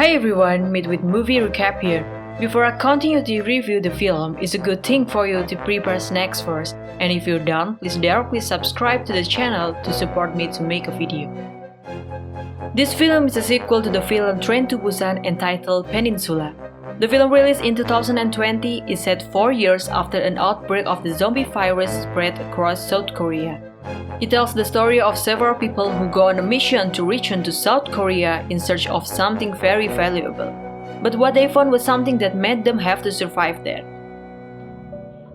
Hi everyone, meet with movie recap here. Before I continue to review the film, it's a good thing for you to prepare snacks first, and if you're done, please directly subscribe to the channel to support me to make a video. This film is a sequel to the film Train to Busan entitled Peninsula. The film released in 2020 is set 4 years after an outbreak of the zombie virus spread across South Korea. It tells the story of several people who go on a mission to return to South Korea in search of something very valuable. But what they found was something that made them have to survive there.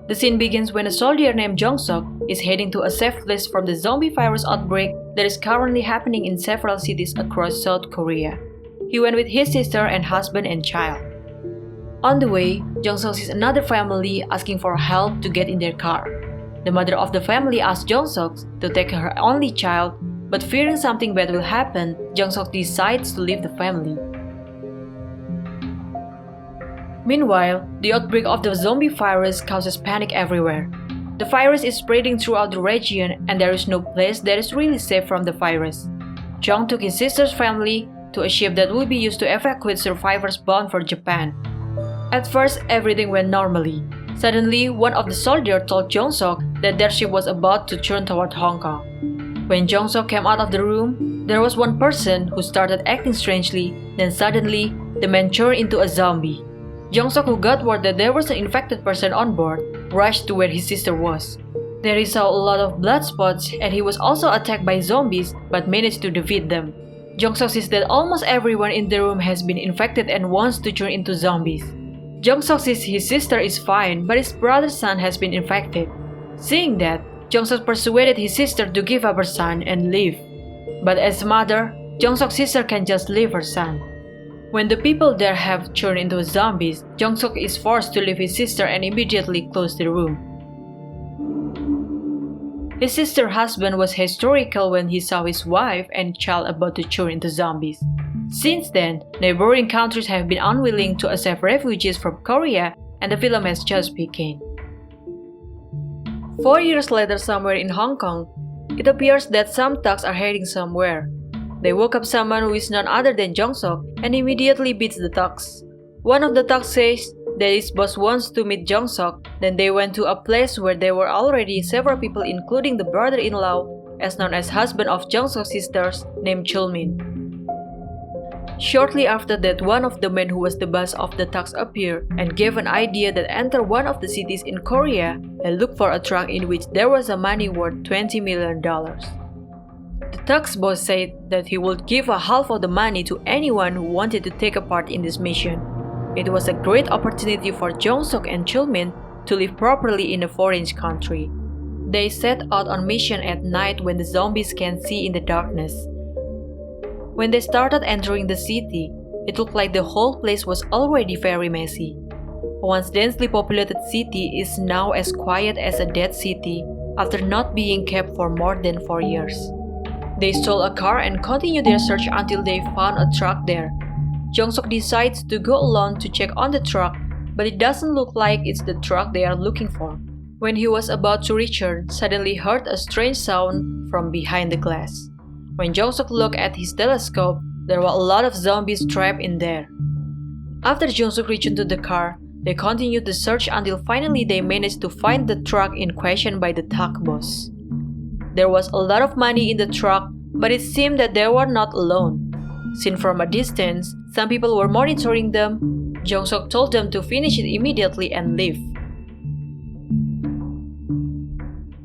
The scene begins when a soldier named Jong-sok is heading to a safe place from the zombie virus outbreak that is currently happening in several cities across South Korea. He went with his sister and husband and child. On the way, Jong-sok sees another family asking for help to get in their car. The mother of the family asks Jong-sok to take her only child, but fearing something bad will happen, Jong-sok decides to leave the family. Meanwhile, the outbreak of the zombie virus causes panic everywhere. The virus is spreading throughout the region and there is no place that is really safe from the virus. Jong took his sister's family to a ship that would be used to evacuate survivors bound for Japan. At first, everything went normally. Suddenly, one of the soldiers told Jong-sok that their ship was about to turn toward Hong Kong. When Jong-sok came out of the room, there was one person who started acting strangely, then suddenly, the man turned into a zombie. Jong-sok, who got word that there was an infected person on board, rushed to where his sister was. There he saw a lot of blood spots and he was also attacked by zombies but managed to defeat them. Jong-sok sees that almost everyone in the room has been infected and wants to turn into zombies. Jong-sok sees his sister is fine, but his brother's son has been infected. Seeing that, Jong-sok persuaded his sister to give up her son and leave. But as a mother, Jong-sok's sister can just leave her son. When the people there have turned into zombies, Jong-sok is forced to leave his sister and immediately close the room. His sister's husband was hysterical when he saw his wife and child about to turn into zombies. Since then, neighboring countries have been unwilling to accept refugees from Korea and the film has just begun. 4 years later, somewhere in Hong Kong, it appears that some thugs are heading somewhere. They woke up someone who is none other than Jong-sok and immediately beats the thugs. One of the thugs says that his boss wants to meet Jong-sok, then they went to a place where there were already several people including the brother-in-law, as known as husband of Jong-sok's sisters, named Chulmin. Shortly after that, one of the men who was the boss of the thugs appeared and gave an idea that enter one of the cities in Korea and look for a truck in which there was a money worth $20 million. The thugs boss said that he would give a half of the money to anyone who wanted to take a part in this mission. It was a great opportunity for Jong-sok and Chulmin to live properly in a foreign country. They set out on mission at night when the zombies can see in the darkness. When they started entering the city, it looked like the whole place was already very messy. A once densely populated city is now as quiet as a dead city after not being kept for more than 4 years. They stole a car and continued their search until they found a truck there. Jong-sok decides to go alone to check on the truck, but it doesn't look like it's the truck they are looking for. When he was about to return, suddenly heard a strange sound from behind the glass. When Jong-sok looked at his telescope, there were a lot of zombies trapped in there. After Jong-sok returned to the car, they continued the search until finally they managed to find the truck in question by the thug boss. There was a lot of money in the truck, but it seemed that they were not alone. Seen from a distance, some people were monitoring them. Jong-sok told them to finish it immediately and leave.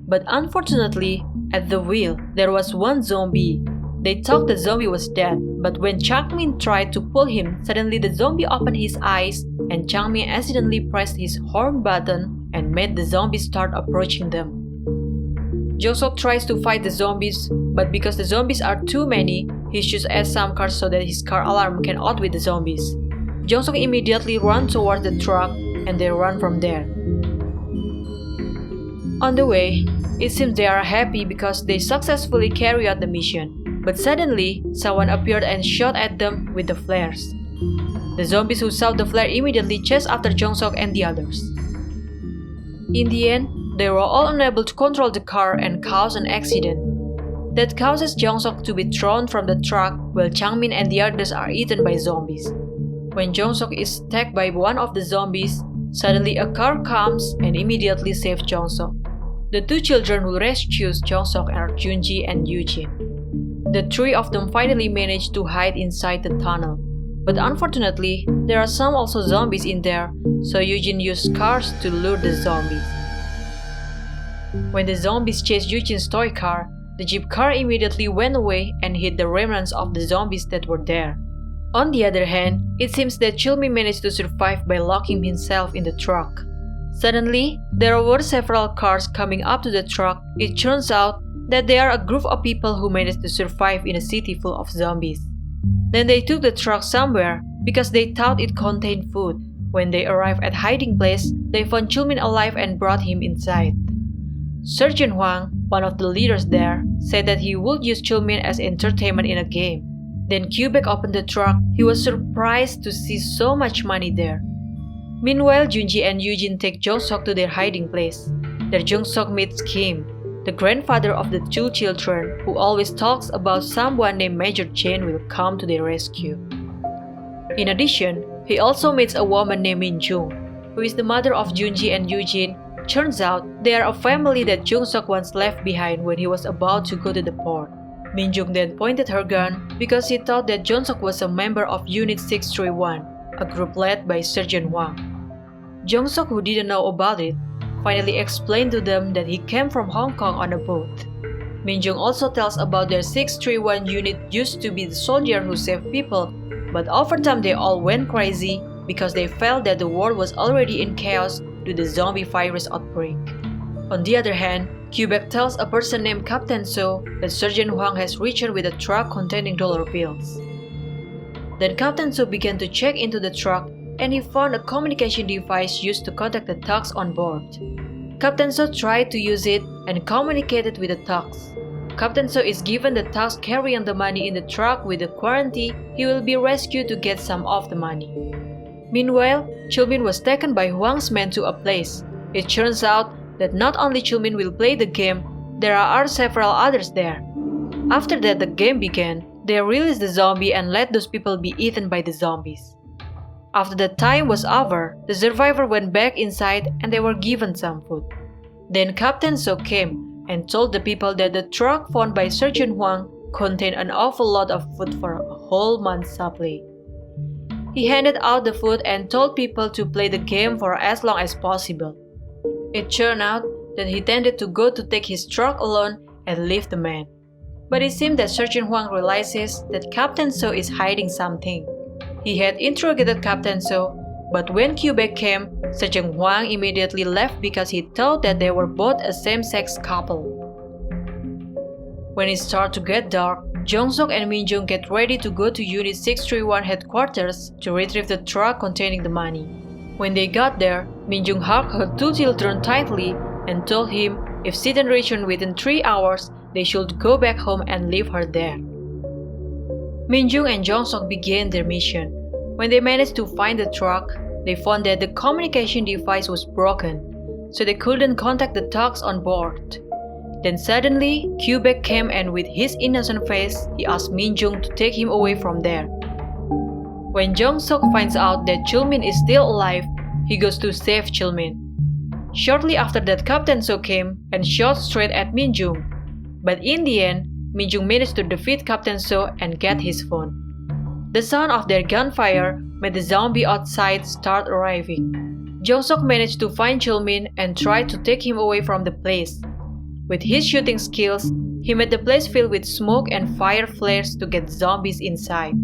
But unfortunately, at the wheel, there was one zombie. They thought the zombie was dead, but when Changmin tried to pull him, suddenly the zombie opened his eyes and Changmin accidentally pressed his horn button and made the zombies start approaching them. Jong-sok tries to fight the zombies, but because the zombies are too many, he shoots at some cars so that his car alarm can outwit the zombies. Jong-sok immediately runs toward the truck and they run from there. On the way, it seems they are happy because they successfully carry out the mission, but suddenly, someone appeared and shot at them with the flares. The zombies who saw the flare immediately chased after Jong-sok and the others. In the end, they were all unable to control the car and caused an accident. That causes Jong-sok to be thrown from the truck while Changmin and the others are eaten by zombies. When Jong-suk is attacked by one of the zombies, suddenly a car comes and immediately saves Jong-suk. The two children who rescues Jong-suk are Junji and Eugene. The three of them finally manage to hide inside the tunnel. But unfortunately, there are some also zombies in there, so Eugene used cars to lure the zombies. When the zombies chased Eugene's toy car, the jeep car immediately went away and hit the remnants of the zombies that were there. On the other hand, it seems that Chulmin managed to survive by locking himself in the truck. Suddenly, there were several cars coming up to the truck. It turns out that they are a group of people who managed to survive in a city full of zombies. Then they took the truck somewhere because they thought it contained food. When they arrived at hiding place, they found Chulmin alive and brought him inside. Sergeant Huang, one of the leaders there, said that he would use Chulmin as entertainment in a game. Then Quebec opened the truck. He was surprised to see so much money there. Meanwhile, Junji and Eugene take Jong-suk to their hiding place. There Jong-suk meets Kim, the grandfather of the two children, who always talks about someone named Major Jane will come to their rescue. In addition, he also meets a woman named Min-jung, who is the mother of Junji and Eugene. Turns out, they are a family that Jong-suk once left behind when he was about to go to the port. Min-jung then pointed her gun because he thought that Jong-suk was a member of Unit 631, a group led by Sergeant Huang. Jong-suk, who didn't know about it, finally explained to them that he came from Hong Kong on a boat. Min-jung also tells about their 631 unit used to be the soldier who saved people, but over time they all went crazy because they felt that the world was already in chaos due to the zombie virus outbreak. On the other hand, Quebec tells a person named Captain So that Sergeant Huang has returned with a truck containing dollar bills. Then Captain So began to check into the truck and he found a communication device used to contact the thugs on board. Captain So tried to use it and communicated with the thugs. Captain So is given the task carrying the money in the truck with the guarantee he will be rescued to get some of the money. Meanwhile, Chulmin was taken by Huang's men to a place. It turns out that not only Chulmin will play the game, there are several others there. After that the game began, they released the zombie and let those people be eaten by the zombies. After the time was over, the survivor went back inside and they were given some food. Then Captain So came and told the people that the truck found by Sergeant Huang contained an awful lot of food for a whole month's supply. He handed out the food and told people to play the game for as long as possible. It turned out that he tended to go to take his truck alone and leave the man. But it seemed that Sergeant Huang realizes that Captain So is hiding something. He had interrogated Captain So, but when Quebec came, Sergeant Huang immediately left because he thought that they were both a same-sex couple. When it started to get dark, Jong-suk and Min-jung get ready to go to Unit 631 headquarters to retrieve the truck containing the money. When they got there, Min-jung hugged her two children tightly and told him if she didn't return within 3 hours, they should go back home and leave her there. Min-jung and Jong-suk began their mission. When they managed to find the truck, they found that the communication device was broken, so they couldn't contact the thugs on board. Then suddenly, Quebec came and with his innocent face, he asked Min-jung to take him away from there. When Jong-suk finds out that Chulmin is still alive, he goes to save Chulmin. Shortly after that, Captain So came and shot straight at Min-jung. But in the end, Min-jung managed to defeat Captain So and get his phone. The sound of their gunfire made the zombie outside start arriving. Jong-suk managed to find Chulmin and tried to take him away from the place. With his shooting skills, he made the place filled with smoke and fire flares to get zombies inside.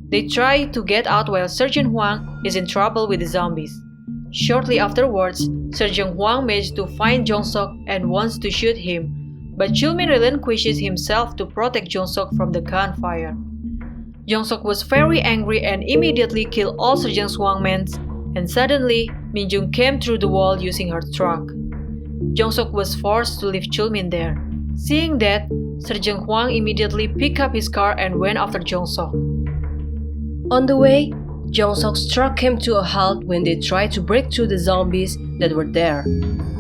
They try to get out while Sergeant Huang is in trouble with the zombies. Shortly afterwards, Sergeant Huang managed to find Jong-suk and wants to shoot him, but Chulmin relinquishes himself to protect Jong-suk from the gunfire. Jong-suk was very angry and immediately killed all Sergeant Huang's men, and suddenly, Min-jung came through the wall using her truck. Jong-suk was forced to leave Chulmin there. Seeing that, Sergeant Huang immediately picked up his car and went after Jong-suk. On the way, Jong-suk's truck came to a halt when they tried to break through the zombies that were there.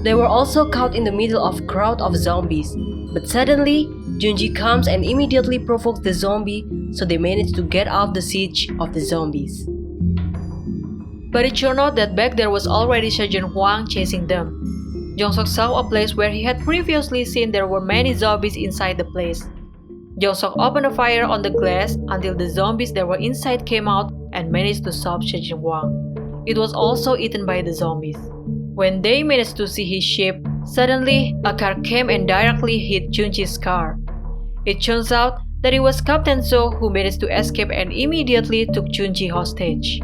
They were also caught in the middle of a crowd of zombies, but suddenly, Junji comes and immediately provokes the zombie, so they managed to get off the siege of the zombies. But it turned out that back there was already Sergeant Huang chasing them. Jong-sok saw a place where he had previously seen there were many zombies inside the place. Jong-sok opened a fire on the glass until the zombies that were inside came out and managed to stop Sergeant Huang. It was also eaten by the zombies. When they managed to see his ship, suddenly a car came and directly hit Junji's car. It turns out that it was Captain So who managed to escape and immediately took Junji hostage.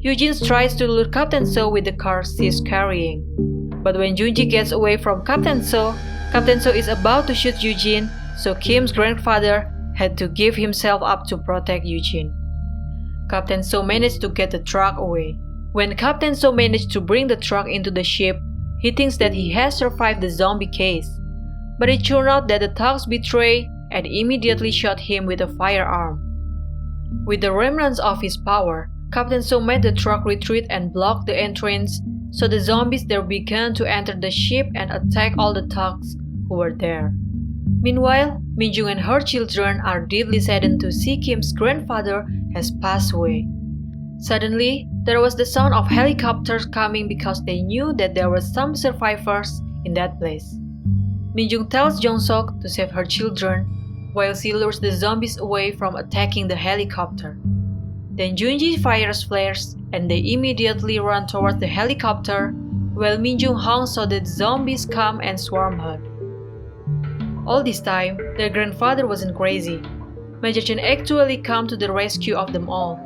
Eugene tries to lure Captain So with the car she's carrying. But when Junji gets away from Captain So is about to shoot Eugene, so Kim's grandfather had to give himself up to protect Eugene. Captain So managed to get the truck away. When Captain So managed to bring the truck into the ship, he thinks that he has survived the zombie case. But it turned out that the thugs betrayed and immediately shot him with a firearm. With the remnants of his power, Captain So made the truck retreat and block the entrance, so the zombies there began to enter the ship and attack all the thugs who were there. Meanwhile, Minjung and her children are deeply saddened to see Kim's grandfather has passed away. Suddenly, there was the sound of helicopters coming because they knew that there were some survivors in that place. Minjung tells Jong-sok to save her children while she lures the zombies away from attacking the helicopter. Then Junji fires flares and they immediately run towards the helicopter while Minjung Hong saw that zombies come and swarm her. All this time, their grandfather wasn't crazy. Major Chen actually came to the rescue of them all.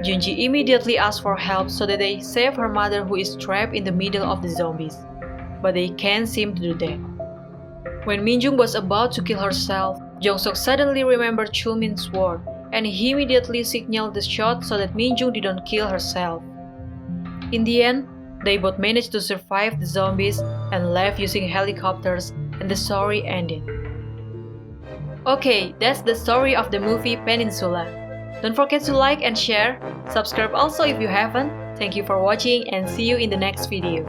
Junji immediately asked for help so that they save her mother who is trapped in the middle of the zombies. But they can't seem to do that. When Minjung was about to kill herself, Jong-sok suddenly remembered Chulmin's sword and he immediately signaled the shot so that Minjung didn't kill herself. In the end, they both managed to survive the zombies and left using helicopters and the story ended. Okay, that's the story of the movie Peninsula. Don't forget to like and share, subscribe also if you haven't. Thank you for watching and see you in the next video.